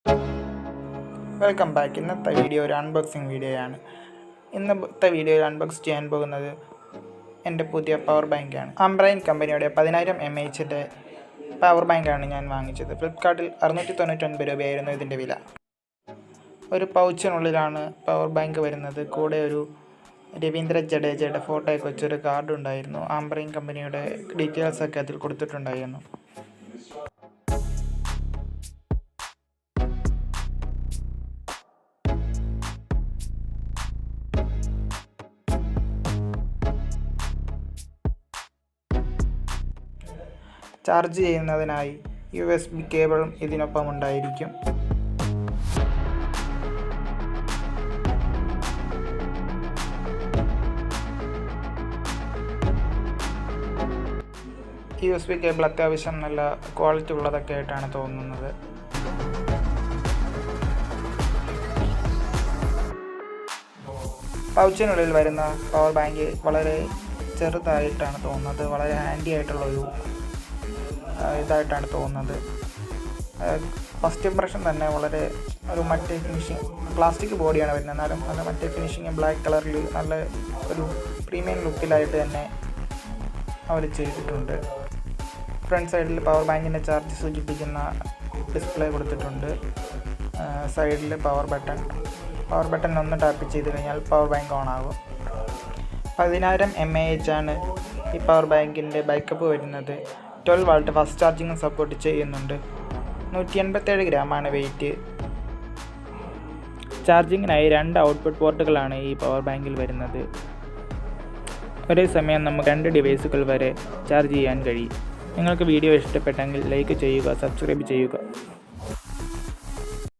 Welcome back. ഇന്നത്തെ video ഒരു unboxing വീഡിയോയാണ്. ഇന്നത്തെ വീഡിയോയിൽ അൺബോക്സ് ചെയ്യാൻ പോകുന്നത് എൻ്റെ പുതിയ പവർ ബാങ്കാണ്. Ambrane കമ്പനിയുടെ 10,000 mAh പവർ ബാങ്കാണ് ഞാൻ വാങ്ങിച്ചത്. ഫ്ലിപ്കാർട്ടിൽ 699 രൂപയായിരുന്നു ഇതിൻ്റെ വില. ഒരു പൗച്ചിനുള്ളിലാണ് പവർ ബാങ്ക് വരുന്നത്. കൂടെ ഒരു രവീന്ദ്ര ജഡേജയുടെ ഫോട്ടോയൊക്കെ വെച്ചൊരു കാർഡ് ഉണ്ടായിരുന്നു. Ambrane കമ്പനിയുടെ ഡീറ്റെയിൽസൊക്കെ അതിൽ കൊടുത്തിട്ടുണ്ടായിരുന്നു. ചാർജ് ചെയ്യുന്നതിനായി USB കേബിളും ഇതിനൊപ്പം ഉണ്ടായിരിക്കും. USB കേബിൾ അത്യാവശ്യം നല്ല ക്വാളിറ്റി ഉള്ളതൊക്കെ ആയിട്ടാണ് തോന്നുന്നത്. പൗച്ചിനുള്ളിൽ വരുന്ന പവർ ബാങ്ക് വളരെ ചെറുതായിട്ടാണ് തോന്നുന്നത്. വളരെ ഹാൻഡി ആയിട്ടുള്ളൊരു ഇതായിട്ടാണ് തോന്നുന്നത്. ഫസ്റ്റ് ഇംപ്രഷൻ തന്നെ വളരെ ഒരു മറ്റേ ഫിനിഷിങ്, പ്ലാസ്റ്റിക് ബോഡിയാണ് വരുന്നത്. എന്നാലും നല്ല മറ്റേ ഫിനിഷിങ് ബ്ലാക്ക് കളറിൽ നല്ല ഒരു പ്രീമിയം ലുക്കിലായിട്ട് തന്നെ അവർ ചെയ്തിട്ടുണ്ട്. ഫ്രണ്ട് സൈഡിൽ പവർ ബാങ്കിൻ്റെ ചാർജ് സൂചിപ്പിക്കുന്ന ഡിസ്പ്ലേ കൊടുത്തിട്ടുണ്ട്. സൈഡിൽ പവർ ബട്ടൺ ഒന്ന് ടാപ്പ് ചെയ്ത് കഴിഞ്ഞാൽ പവർ ബാങ്ക് ഓൺ ആകും. 10,000 mAh ആണ് ഈ പവർ ബാങ്കിൻ്റെ ബാക്കപ്പ് വരുന്നത്. 12 വാൾട്ട് ഫാസ്റ്റ് ചാർജിങ്ങും സപ്പോർട്ട് ചെയ്യുന്നുണ്ട്. 187 ഗ്രാമാണ് വെയിറ്റ്. ചാർജിങ്ങിനായി 2 ഔട്ട്പുട്ട് പോർട്ടുകളാണ് ഈ പവർ ബാങ്കിൽ വരുന്നത്. ഒരേ സമയം നമുക്ക് 2 ഡിവൈസുകൾ വരെ ചാർജ് ചെയ്യാൻ കഴിയും. നിങ്ങൾക്ക് വീഡിയോ ഇഷ്ടപ്പെട്ടെങ്കിൽ ലൈക്ക് ചെയ്യുക, സബ്സ്ക്രൈബ് ചെയ്യുക.